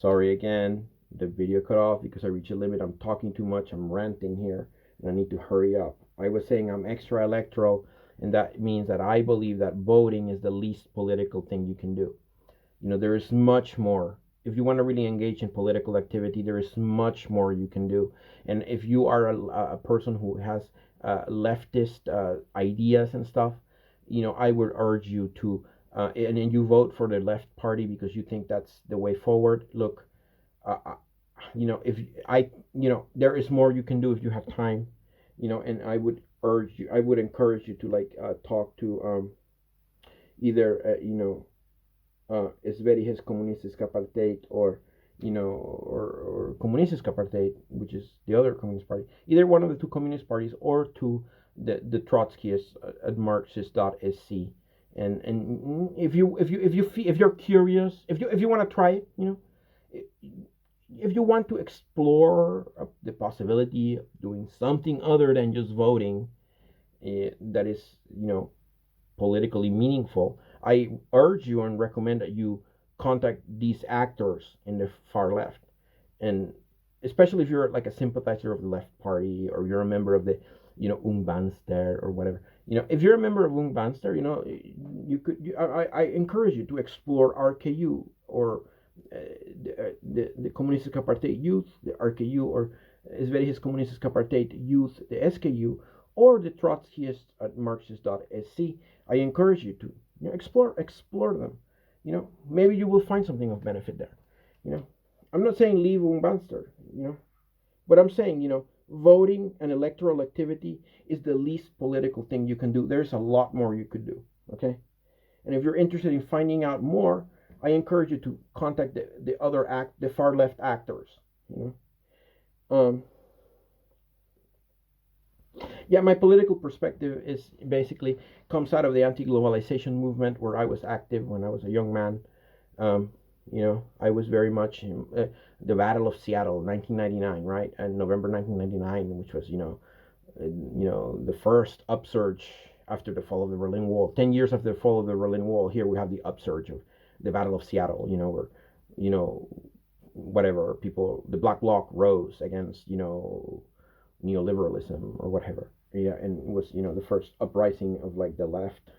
Sorry again, the video cut off because I reached a limit. I'm talking too much. I'm ranting here, and I need to hurry up. I was saying I'm extra electoral, and that means that I believe that voting is the least political thing you can do. There is much more. If you want to really engage in political activity, there is much more you can do. And if you are a person who has leftist ideas and stuff, I would urge you to, and you vote for the left party because you think that's the way forward. Look, if there is more you can do if you have time, and I would encourage you to like talk to either Sveriges Kommunistiska Partiet or Kommunistiska Partiet, which is the other communist party, either one of the two communist parties, or to the Trotskyists at Marxist.sc. And if you're curious, if you want to try it, if you want to explore the possibility of doing something other than just voting, that is politically meaningful, I urge you and recommend that you contact these actors in the far left, and especially if you're like a sympathizer of the left party, or you're a member of the Ung Vänster or whatever. If you're a member of Ung Vänster, I encourage you to explore RKU, or the Kommunistiska Partiet Youth, the RKU, or Sveriges Kommunistiska Partiet Youth, the SKU, or the Trotskyists at Marxist.sc. I encourage you to explore them. Maybe you will find something of benefit there. I'm not saying leave Ung Vänster, but I'm saying, voting and electoral activity is the least political thing you can do. There's a lot more you could do, okay? And if you're interested in finding out more, I encourage you to contact the far left actors. Yeah, my political perspective is basically comes out of the anti-globalization movement, where I was active when I was a young man. I was very much in the Battle of Seattle, 1999, right? And November 1999, which was the first upsurge after the fall of the Berlin Wall. 10 years after the fall of the Berlin Wall, here we have the upsurge of the Battle of Seattle. Where whatever people, the Black Bloc rose against neoliberalism or whatever. Yeah, and it was the first uprising of like the left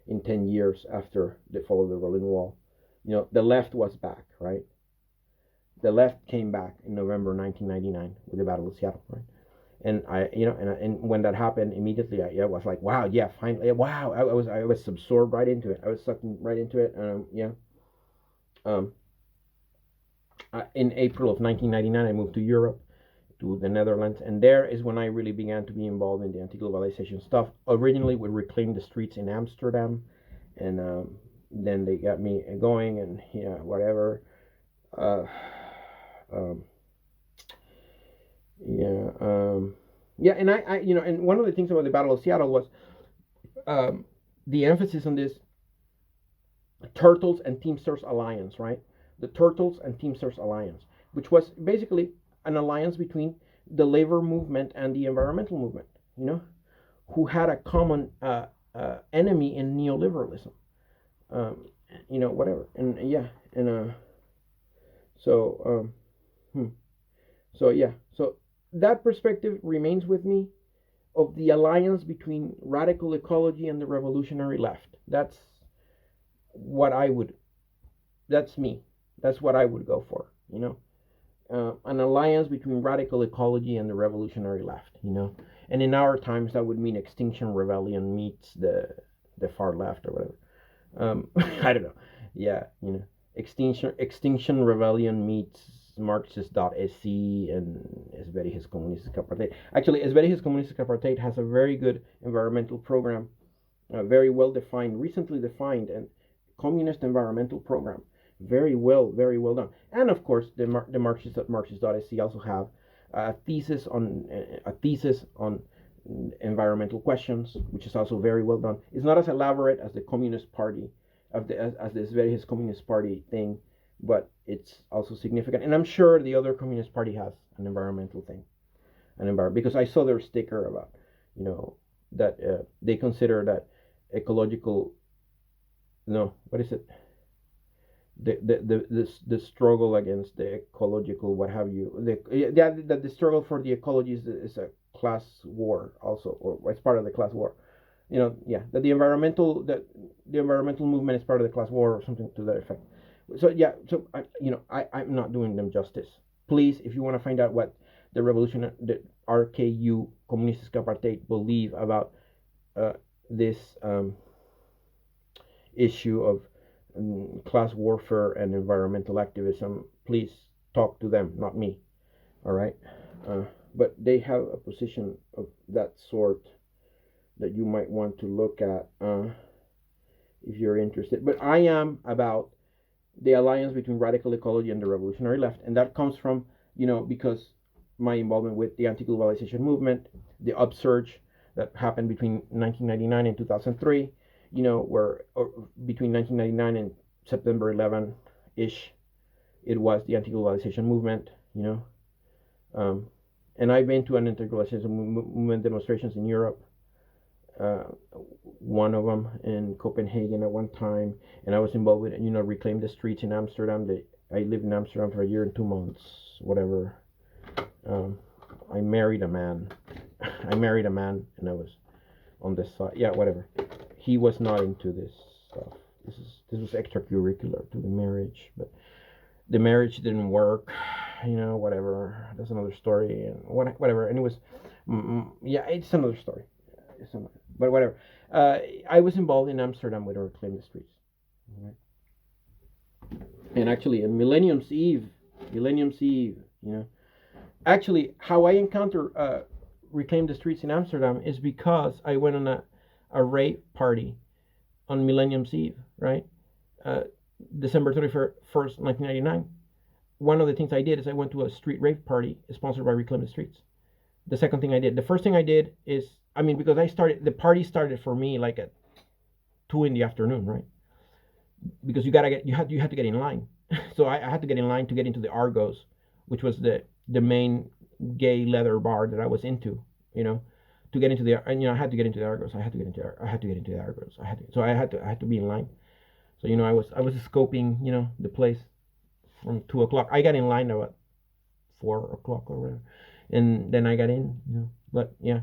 in 10 years after the fall of the Berlin Wall. The left was back, right? The left came back in November 1999 with the Battle of Seattle, right? And and when that happened, immediately I was like, wow, yeah, finally, wow. I was absorbed right into it. I was sucked right into it. In April of 1999, I moved to Europe, to the Netherlands, and there is when I really began to be involved in the anti-globalization stuff. Originally with Reclaim the Streets in Amsterdam, and then they got me going, and whatever. And I and one of the things about the Battle of Seattle was the emphasis on this Turtles and Teamsters alliance, right? The Turtles and Teamsters alliance, which was basically an alliance between the labor movement and the environmental movement, who had a common enemy in neoliberalism, whatever. And yeah, and so so that perspective remains with me, of the alliance between radical ecology and the revolutionary left. That's me. That's what I would go for, an alliance between radical ecology and the revolutionary left, And in our times, that would mean Extinction Rebellion meets the far left or whatever. I don't know. Yeah, Extinction Rebellion meets Marxist.sc and Sveriges Kommunistiska Partiet. Actually, Sveriges Kommunistiska Partiet has a very good environmental program, very well defined, recently defined, and communist environmental program. Very well done. And of course, the Marxists at Marxist.sc also have a thesis on environmental questions, which is also very well done. It's not as elaborate as the Communist Party as the Sveriges Communist Party thing, but it's also significant. And I'm sure the other Communist Party has an environmental thing, because I saw their sticker about that they consider that ecological, no, what is it? the struggle against the ecological what have you. The struggle for the ecology is a class war also, or it's part of the class war. That the environmental movement is part of the class war or something to that effect. So I'm not doing them justice. Please, if you want to find out what the revolution, the RKU Communistische Partei believe about this issue of class warfare and environmental activism, please talk to them, not me. All right, but they have a position of that sort that you might want to look at if you're interested. But I am about the alliance between radical ecology and the revolutionary left, and that comes from because my involvement with the anti-globalization movement, the upsurge that happened between 1999 and 2003, where between 1999 and September 11 ish, it was the anti-globalization movement, and I've been to an anti-globalization movement demonstrations in Europe. One of them in Copenhagen at one time, and I was involved with Reclaim the Streets in Amsterdam. I lived in Amsterdam for a year and 2 months, whatever. I married a man, and I was on this side. Yeah, whatever. He was not into this stuff. This was extracurricular to the marriage, but the marriage didn't work. Whatever. That's another story, and whatever. And it was, it's another story. But whatever. I was involved in Amsterdam with Reclaim the Streets. Right? And actually, on Millenniums Eve, actually, how I encountered Reclaim the Streets in Amsterdam is because I went on a rave party on Millenniums Eve, right? December 31st, 1999. One of the things I did is I went to a street rave party sponsored by Reclaim the Streets. The second thing I did, the first thing I did is, because the party started for me like at 2 p.m, right? Because you had to get in line. So I had to get in line to get into the Argos, which was the main gay leather bar that I was into, to get into the, I had to get into the Argos. I had to get into the Argos. So I had to be in line. So I was scoping, the place from 2 o'clock. I got in line about 4 o'clock or whatever, and then I got in, But yeah,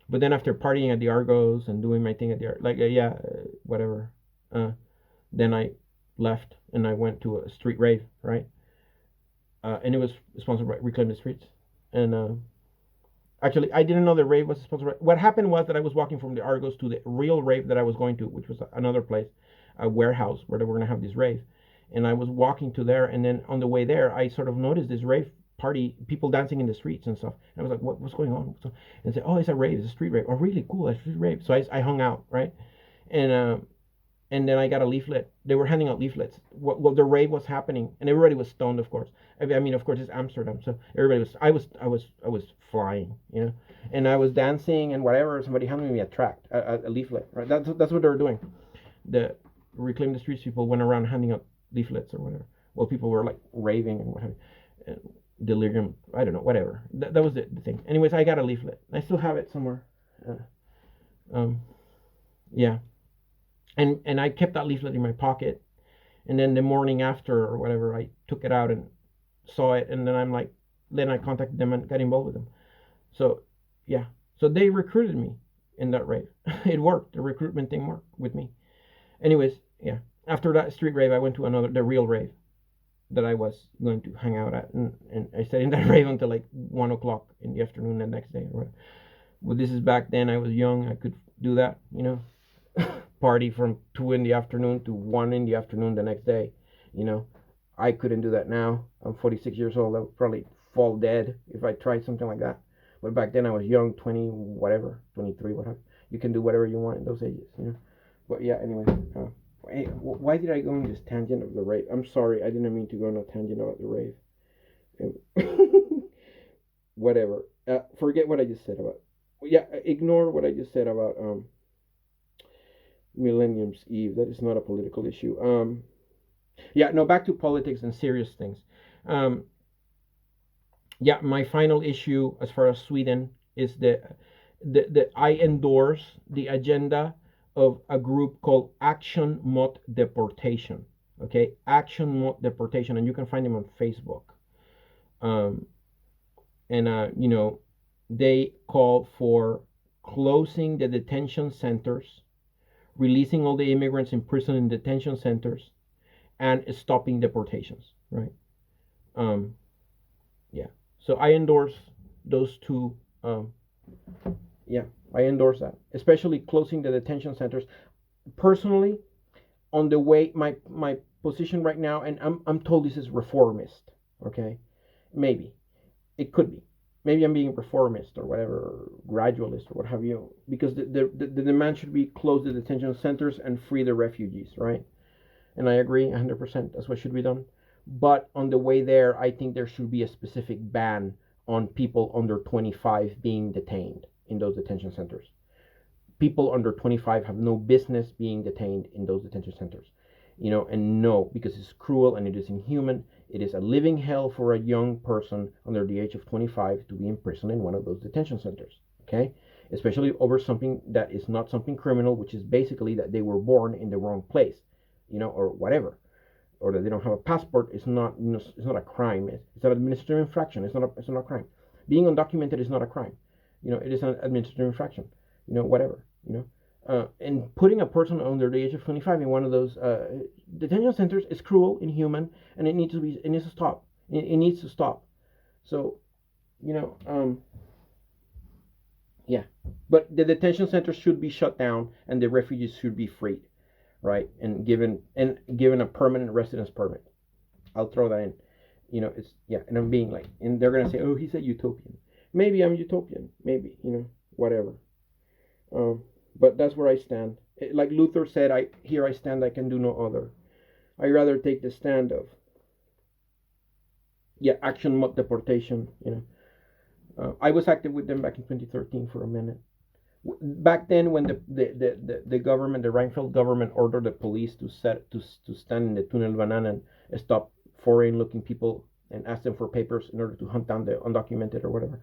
but then after partying at the Argos and doing my thing at the whatever, then I left and I went to a street rave, right? And it was sponsored by Reclaim the Streets. And actually, I didn't know the rave was sponsored by. What happened was that I was walking from the Argos to the real rave that I was going to, which was another place, a warehouse where they were going to have this rave. And I was walking to there, and then on the way there, I sort of noticed this rave party, people dancing in the streets and stuff. And I was like, what's going on? And said, oh, it's a rave, it's a street rave. Oh, really cool, a street rave. So I hung out, right? And then I got a leaflet. They were handing out leaflets. Well, the rave was happening, and everybody was stoned, of course. Of course, it's Amsterdam, so everybody was. I was flying, and I was dancing and whatever. Somebody handed me a leaflet, right? That's what they were doing. The Reclaim the Streets people went around handing out leaflets or whatever. Well, people were like raving and what have you, delirium. I don't know, whatever. That was the thing. Anyways, I got a leaflet. I still have it somewhere. Yeah. And I kept that leaflet in my pocket, and then the morning after or whatever, I took it out and saw it, and then I contacted them and got involved with them. So yeah, so they recruited me in that rave. It worked. The recruitment thing worked with me. Anyways, yeah. After that street rave, I went to the real rave that I was going to hang out at, and I stayed in that rave until like 1 o'clock in the afternoon the next day or whatever. Well, this is back then. I was young. I could do that, party from 2 p.m. to 1 p.m. the next day. I couldn't do that now. I'm 46 years old. I would probably fall dead if I tried something like that. But back then I was young, 20, whatever, 23, whatever. You can do whatever you want in those ages, But yeah, anyway. Why did I go on this tangent of the rave? I'm sorry, I didn't mean to go on a tangent about the rave. Whatever. Forget what I just said about. Yeah, ignore what I just said about Millenniums Eve. That is not a political issue. Back to politics and serious things. My final issue as far as Sweden is the I endorse the agenda of a group called ACTION-MOT-DEPORTATION. Okay, Aktion and you can find them on Facebook. Um, and they call for closing the detention centers, releasing all the immigrants imprisoned in detention centers, and stopping deportations. Right? Um, yeah. So I endorse those two. Yeah, I endorse that, especially closing the detention centers. Personally, on the way, my position right now, and I'm told this is reformist. Okay, maybe it could be. Maybe I'm being reformist or whatever, or gradualist or what have you, because the demand should be close the detention centers and free the refugees, right? And I agree 100%. That's what should be done. But on the way there, I think there should be a specific ban on people under 25 being detained in those detention centers. People under 25 have no business being detained in those detention centers. And no, because it's cruel and it is inhuman. It is a living hell for a young person under the age of 25 to be imprisoned in one of those detention centers. Okay? Especially over something that is not something criminal, which is basically that they were born in the wrong place, or whatever, or that they don't have a passport. It's not, it's not a crime. It's an administrative infraction. It's not a crime. Being undocumented is not a crime. It is an administrative infraction. Whatever. And putting a person under the age of 25 in one of those detention centers is cruel, inhuman, and it needs to stop. It needs to stop. So, yeah. But the detention centers should be shut down, and the refugees should be freed, right? And given a permanent residence permit. I'll throw that in. It's and I'm being like, and they're gonna say, oh, he's a utopian. Maybe I'm utopian. Maybe whatever. But that's where I stand. Like Luther said, here I stand, I can do no other. I rather take the stand of aktionmotdeportation. I was active with them back in 2013 for a minute. Back then, when the government, the Reinfeldt government, ordered the police to stand in the Túnel Banana and stop foreign-looking people and ask them for papers in order to hunt down the undocumented or whatever.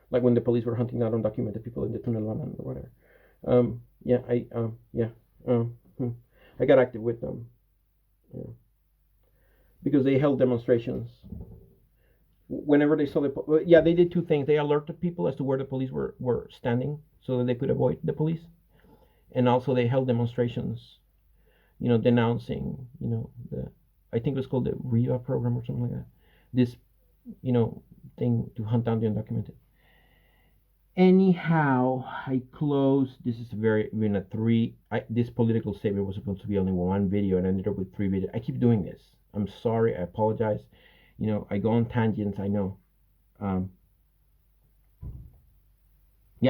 Like when the police were hunting down undocumented people in the Túnel Banana or whatever. I got active with them, because they held demonstrations. Whenever they saw they did two things. They alerted people as to where the police were standing so that they could avoid the police, and also they held demonstrations, denouncing, I think it was called the REVA program or something like that. This, thing to hunt down the undocumented. Anyhow, I close. This is this political statement was supposed to be only one video and I ended up with 3 videos. I keep doing this. I'm sorry. I apologize. I go on tangents. I know.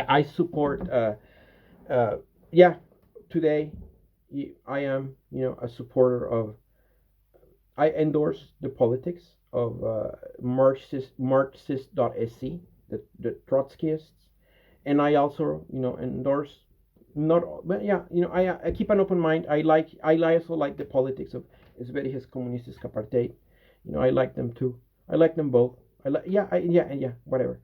I support. Today, I am, a supporter of. I endorse the politics of Marxist.sc, the Trotskyists. And I also, endorse I keep an open mind. I also like the politics of Sveriges Kommunistiska Parti. I like them too. I like them both. Whatever.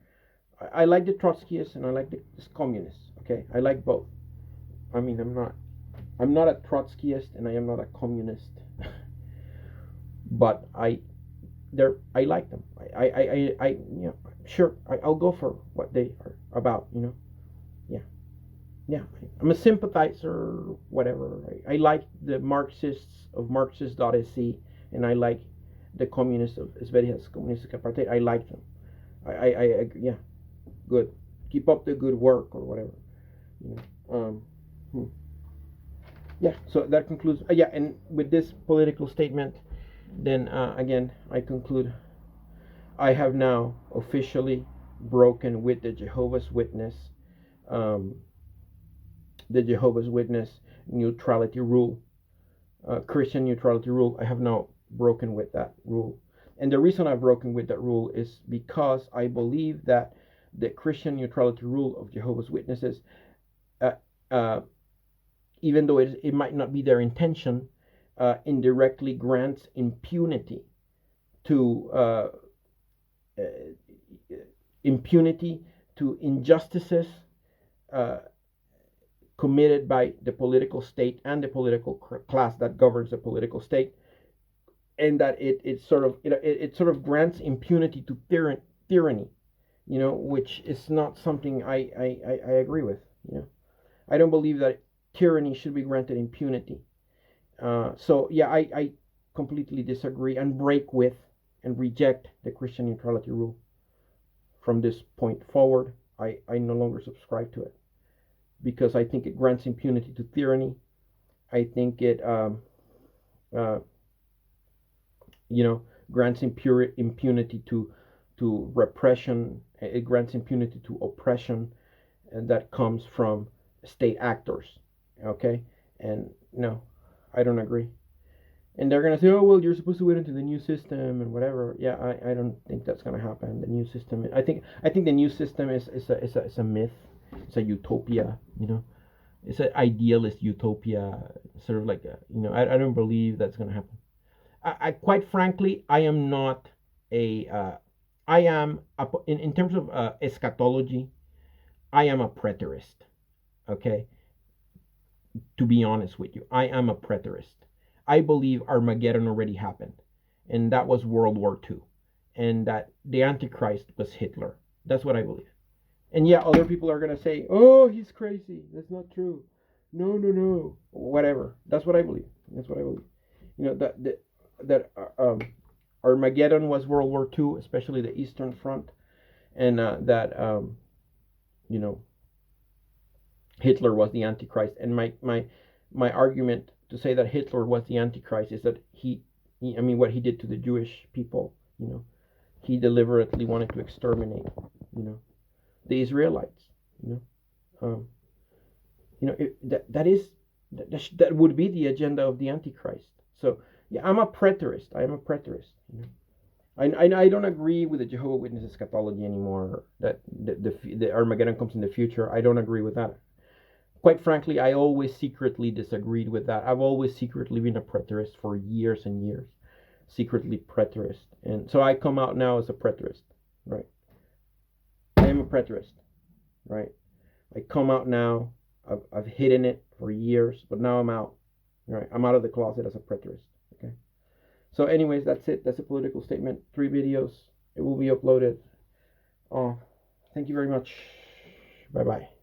I like the Trotskyists and I like the communists. Okay, I like both. I mean, I'm not a Trotskyist and I am not a communist, but I like them. Sure, I'll go for what they are about, I'm a sympathizer, whatever. I like the Marxists of Marxist.sc, and I like the communists of Sveriges Kommunistiska Parti. I like them. I good. Keep up the good work or whatever. So that concludes. And with this political statement, then again, I conclude. I have now officially broken with the Jehovah's Witness, neutrality rule, Christian neutrality rule. I have now broken with that rule. And the reason I've broken with that rule is because I believe that the Christian neutrality rule of Jehovah's Witnesses, even though it might not be their intention, indirectly grants impunity to injustices committed by the political state and the political class that governs the political state, and that it sort of it sort of grants impunity to tyranny, which is not something I agree with. I don't believe that tyranny should be granted impunity. So yeah, I completely disagree and break with and reject the Christian neutrality rule. From this point forward, I no longer subscribe to it, because I think it grants impunity to tyranny. I think it grants impunity to repression. It grants impunity to oppression, and that comes from state actors. Okay, and no, I don't agree. And they're gonna say, oh well, you're supposed to wait into the new system and whatever. Yeah, I don't think that's gonna happen. The new system, I think the new system is a myth. It's a utopia. It's an idealist utopia, sort of like I don't believe that's gonna happen. I quite frankly, I am not I am in terms of eschatology, I am a preterist. Okay, to be honest with you, I am a preterist. I believe Armageddon already happened, and that was World War II, and that the Antichrist was Hitler. That's what I believe. And yeah, other people are gonna say, "Oh, he's crazy. That's not true." No, no, no. Whatever. That's what I believe. That's what I believe. That Armageddon was World War II, especially the Eastern Front, and that Hitler was the Antichrist. And my argument to say that Hitler was the Antichrist is that what he did to the Jewish people, he deliberately wanted to exterminate, the Israelites, that would be the agenda of the Antichrist. So yeah, I'm a preterist. I am a preterist. I don't agree with the Jehovah Witnesses eschatology anymore. That the Armageddon comes in the future. I don't agree with that. Quite frankly, I always secretly disagreed with that. I've always secretly been a preterist for years and years. Secretly preterist. And so I come out now as a preterist, right? I am a preterist, right? I come out now. I've hidden it for years, but now I'm out. Right? I'm out of the closet as a preterist. Okay. So anyways, that's it. That's a political statement. 3 videos. It will be uploaded. Oh, thank you very much. Bye-bye.